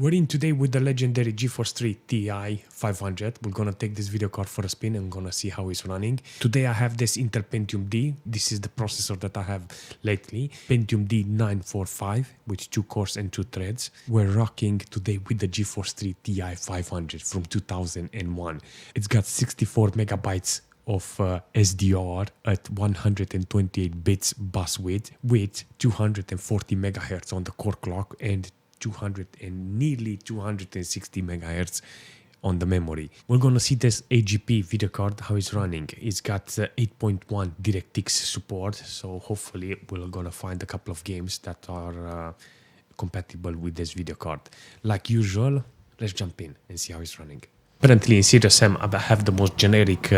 We're in today with the legendary Geforce3 Ti 500. We're gonna take this video card for a spin and gonna see how it's running. Today I have this Intel Pentium D. This is the processor that I have lately. Pentium D 945 with 2 cores and 2 threads. We're rocking today with the Geforce3 Ti 500 from 2001. It's got 64 megabytes of SDR at 128 bits bus width with 240 megahertz on the core clock and 200 and nearly 260 megahertz on the memory. We're gonna see this AGP video card, how it's running. It's got 8.1 DirectX support, so hopefully we're gonna find a couple of games that are compatible with this video card. Like usual, let's jump in and see how it's running. Apparently in Serious Sam I have the most generic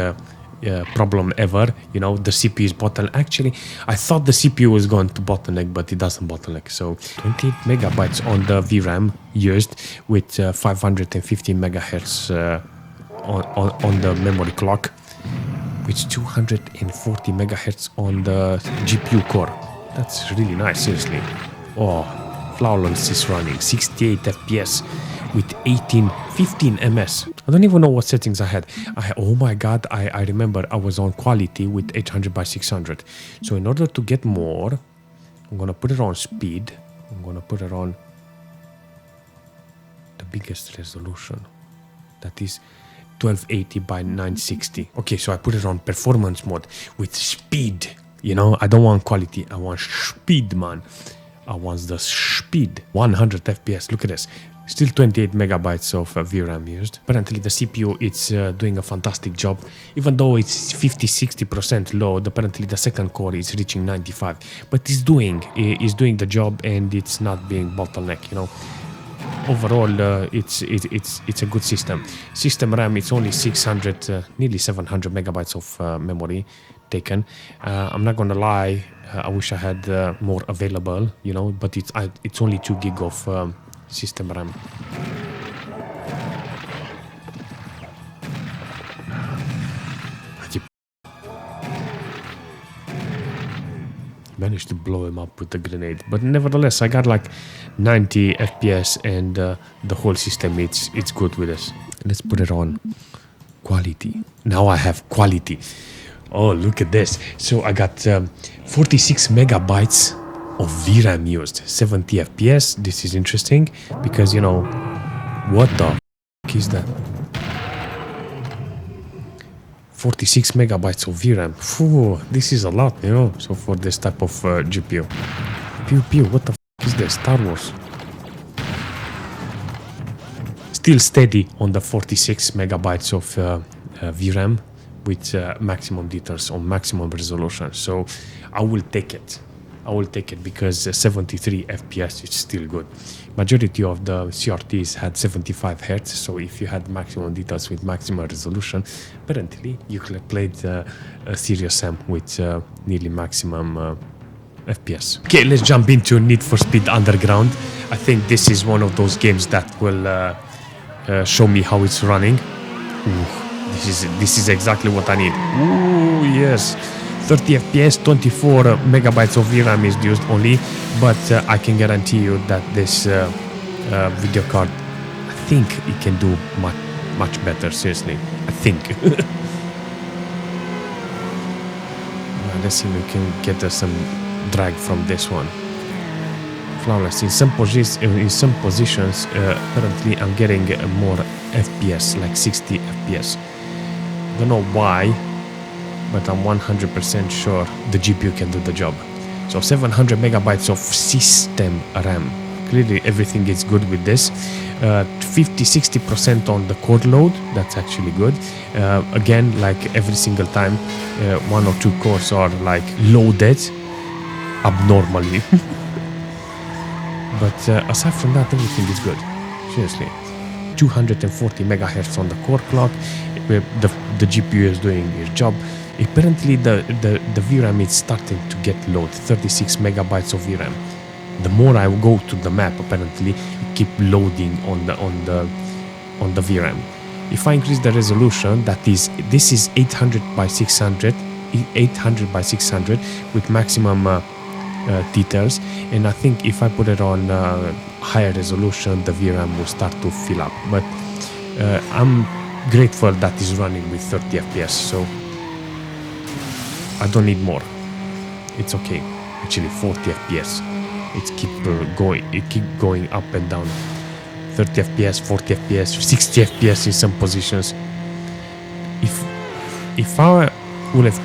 problem ever. You know, the CPU is bottleneck. Actually, I thought the CPU was going to bottleneck, but it doesn't bottleneck. So 28 megabytes on the VRAM used with 515 megahertz on the memory clock with 240 megahertz on the GPU core. That's really nice, seriously. Oh, flawless is running 68 FPS with 15 ms. I don't even know what settings I had. Oh my god, I remember I was on quality with 800 by 600. So in order to get more, I'm gonna put it on speed. I'm gonna put it on the biggest resolution. That is 1280 by 960. Okay, so I put it on performance mode with speed. You know, I don't want quality, I want speed, man. I want the speed. 100 FPS, look at this. Still 28 megabytes of VRAM used. Apparently the CPU it's doing a fantastic job. Even though it's 50-60% load, apparently the second core is reaching 95. But it's doing the job and it's not being bottleneck, you know. Overall, it's a good system. System RAM, it's only 600, nearly 700 megabytes of memory taken. I'm not gonna lie, I wish I had more available, you know, but it's only 2 gig of system RAM. Managed to blow him up with the grenade, but nevertheless I got like 90 FPS and the whole system it's good with us. Let's put it on quality. Now I have quality. Oh, look at this. So I got 46 megabytes of VRAM used, 70 FPS. This is interesting because, you know, what the f is that? 46 megabytes of VRAM. Phew, this is a lot, you know, so for this type of GPU. Pew pew, what the f is this? Star Wars. Still steady on the 46 megabytes of VRAM with maximum details on maximum resolution. So I will take it. I will take it because 73 FPS is still good. Majority of the CRTs had 75 Hz, so if you had maximum details with maximum resolution, apparently you could have played a Serious Sam with nearly maximum FPS. Okay, let's jump into Need for Speed Underground. I think this is one of those games that will show me how it's running. Ooh, this is exactly what I need. Ooh, yes. 30 FPS, 24 megabytes of VRAM is used only, but I can guarantee you that this video card, I think it can do much better, seriously. I think. Let's see if we can get some drag from this one. Flawless. In some positions, apparently I'm getting more FPS, like 60 FPS. Don't know why, but I'm 100% sure the GPU can do the job. So 700 megabytes of system RAM. Clearly everything is good with this. 50-60% on the core load. That's actually good. Again, like every single time, 1 or 2 cores are like loaded abnormally. But aside from that, everything is good. Seriously. 240 megahertz on the core clock. The GPU is doing its job. Apparently the VRAM is starting to get load, 36 megabytes of VRAM. The more I go to the map, apparently it keep loading on the VRAM. If I increase the resolution, this is 800 by 600 with maximum details, And I think if I put it on higher resolution, the VRAM will start to fill up. But I'm grateful that it's running with 30 FPS, so I don't need more. It's okay. Actually 40 FPS. It keep going up and down. 30 FPS, 40 FPS, 60 FPS in some positions. If I would have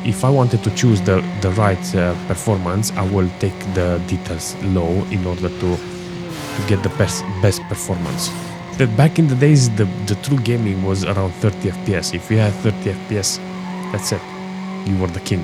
if I wanted to choose the right performance, I will take the details low in order to get the best performance. Back in the days, the true gaming was around 30 FPS. If you had 30 FPS, that's it. You were the king.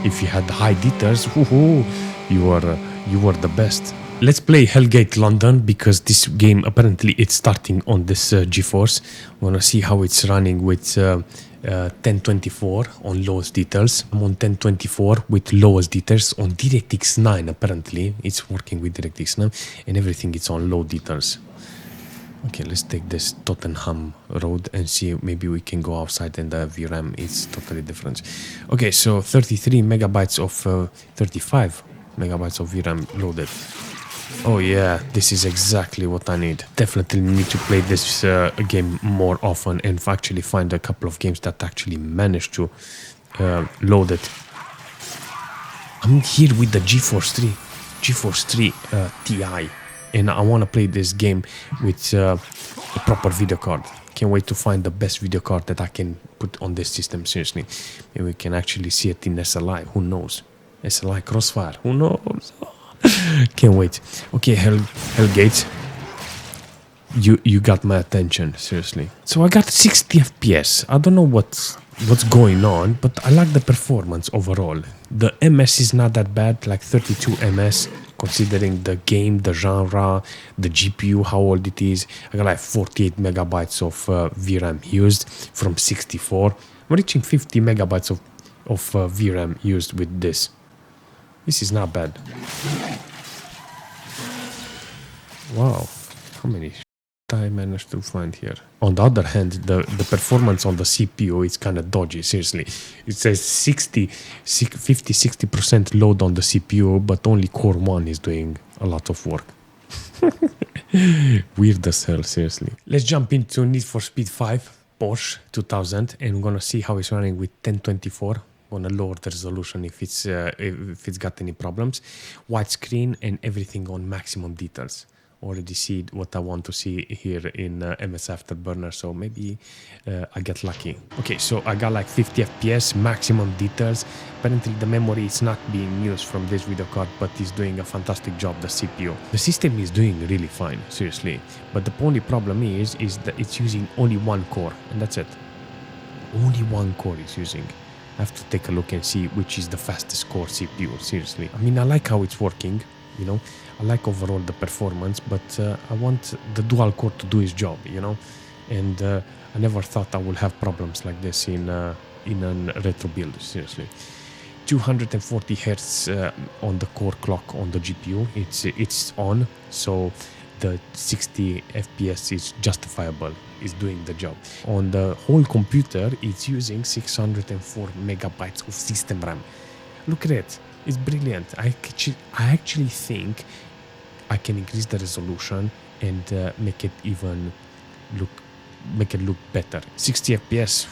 If you had high details, you were the best. Let's play Hellgate London, because this game apparently it's starting on this GeForce. I want to see how it's running with 1024 on lowest details. I'm on 1024 with lowest details on DirectX 9. Apparently it's working with DirectX 9 and everything is on low details. Okay, let's take this Tottenham road and see, maybe we can go outside and the VRAM is totally different. Okay, so 33 megabytes of 35 megabytes of VRAM loaded. Oh yeah, this is exactly what I need. Definitely need to play this game more often and actually find a couple of games that actually manage to load it. I'm here with the Geforce3 Ti, and I want to play this game with a proper video card. Can't wait to find the best video card that I can put on this system, seriously. And we can actually see it in SLI, who knows? SLI Crossfire, who knows? Can't wait. Okay, Hellgate, you got my attention, seriously. So I got 60 FPS. I don't know what's going on, but I like the performance overall. The MS is not that bad, like 32 MS, considering the game, the genre, the GPU, how old it is. I got like 48 megabytes of VRAM used from 64. I'm reaching 50 megabytes of VRAM used with this. This is not bad. Wow, how many I managed to find here. On the other hand, the performance on the CPU is kind of dodgy, seriously. It says 50-60% load on the CPU, but only Core 1 is doing a lot of work. Weird as hell, seriously. Let's jump into Need for Speed 5 Porsche 2000, and we're gonna see how it's running with 1024. Gonna lower the resolution if it's got any problems. Widescreen and everything on maximum details. Already see what I want to see here in MS Afterburner, so maybe I get lucky. Okay, so I got like 50 FPS, maximum details. Apparently the memory is not being used from this video card, but it's doing a fantastic job, the CPU. The system is doing really fine, seriously. But the only problem is that it's using only one core, and that's it. Only one core it's using. I have to take a look and see which is the fastest core CPU, seriously. I mean, I like how it's working, you know. I like overall the performance, but I want the dual core to do its job, you know. And I never thought I would have problems like this in a retro build, seriously. 240 Hz on the core clock on the GPU, it's on, so the 60 FPS is justifiable, is doing the job. On the whole computer, it's using 604 megabytes of system RAM. Look at it, it's brilliant. I actually think I can increase the resolution and make it look better. 60 FPS,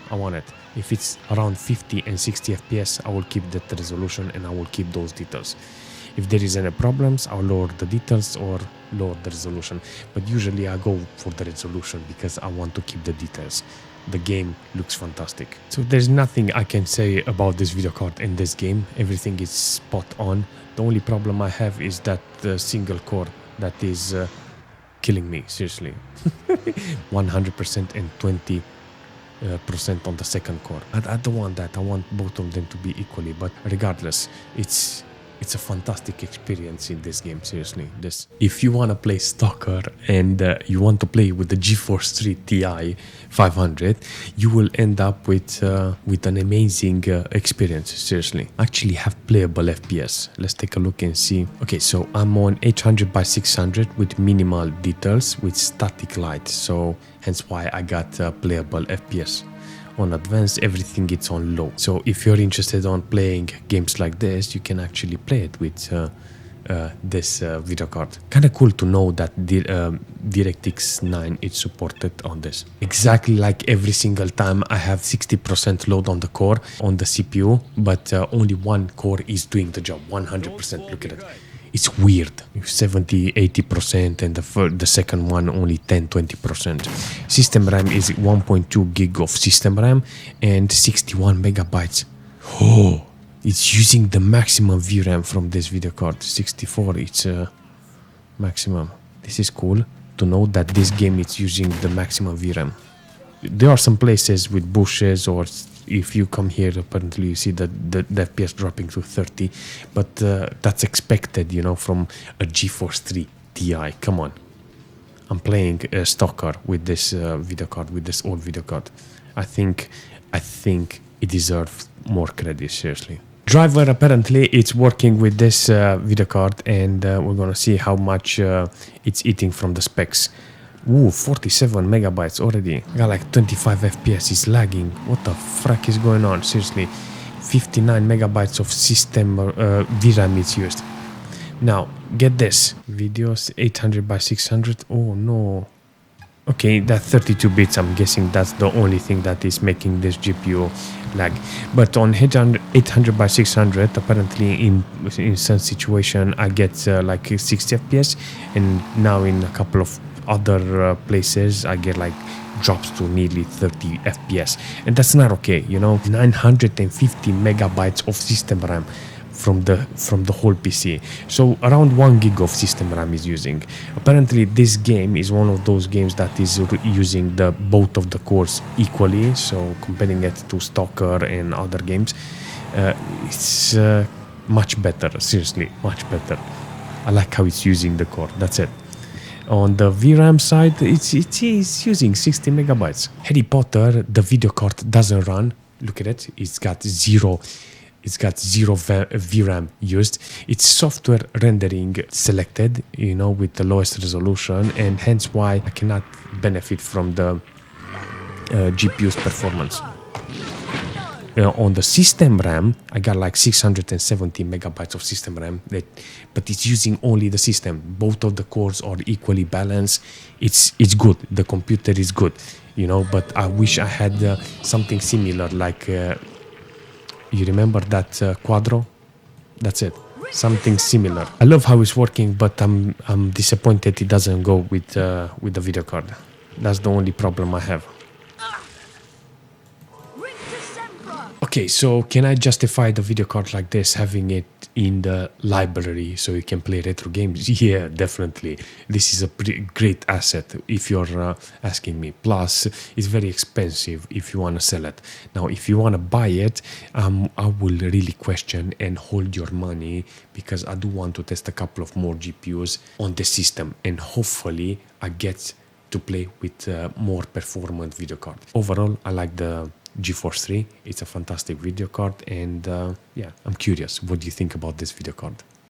I want it. If it's around 50 and 60 FPS, I will keep that resolution and I will keep those details. If there is any problems, I'll lower the details or lower the resolution. But usually I go for the resolution because I want to keep the details. The game looks fantastic. So there's nothing I can say about this video card in this game. Everything is spot on. The only problem I have is that the single core that is killing me, seriously. 100% and 20% on the second core. I don't want that. I want both of them to be equally, but regardless, it's a fantastic experience in this game, seriously. If you want to play Stalker and you want to play with the Geforce3 Ti 500, you will end up with an amazing experience, seriously. Actually have playable FPS. Let's take a look and see. Okay, so I'm on 800 by 600 with minimal details with static light, so hence why I got playable FPS. on advanced, everything it's on low. So if you're interested on playing games like this, you can actually play it with this video card. Kind of cool to know that the DirectX 9 is supported on this. Exactly like every single time I have 60% load on the core on the CPU, but only one core is doing the job 100%. Look at it. It's weird. 70-80% and the second one only 10-20%. System RAM is 1.2 gig of system RAM and 61 megabytes. Oh, it's using the maximum VRAM from this video card. 64, it's maximum. This is cool to know that this game is using the maximum VRAM. There are some places with bushes, or if you come here, apparently you see that the FPS dropping to 30, but that's expected, you know, from a Geforce3 Ti. Come on. I'm playing a STALKER with this video card, with this old video card. I think it deserves more credit, seriously. Driver, apparently it's working with this video card, and we're gonna see how much it's eating from the specs. Ooh, 47 megabytes already. Got like 25 FPS, is lagging. What the frack is going on? Seriously. 59 megabytes of system VRAM is used. Now, get this. Videos 800 by 600. Oh no. Okay, that 32 bits, I'm guessing that's the only thing that is making this GPU lag. But on 800 by 600, apparently in some situation, I get like 60 FPS. And now in a couple of other places, I get like drops to nearly 30 FPS. And that's not okay, you know. 950 megabytes of system RAM from the whole PC. So around 1 gig of system RAM is using. Apparently this game is one of those games that is using both of the cores equally. So comparing it to STALKER and other games, it's much better. Seriously, much better. I like how it's using the core. That's it. On the VRAM side, it's using 60 megabytes. Harry Potter, the video card doesn't run. Look at it. It's got zero VRAM used. It's software rendering selected, you know, with the lowest resolution, and hence why I cannot benefit from the GPU's performance. On the system RAM, I got like 670 megabytes of system RAM, but it's using only the system. Both of the cores are equally balanced. It's good. The computer is good, you know, but I wish I had something similar, like you remember that Quadro? That's it. Something similar. I love how it's working, but I'm disappointed it doesn't go with the video card. That's the only problem I have. Okay, so can I justify the video card like this, having it in the library so you can play retro games? Yeah, definitely. This is a pretty great asset if you're asking me. Plus, it's very expensive if you want to sell it. Now, if you want to buy it, I will really question and hold your money, because I do want to test a couple of more GPUs on the system, and hopefully I get to play with more performant video card. Overall, I like the Geforce 3. It's a fantastic video card, and yeah, I'm curious, what do you think about this video card?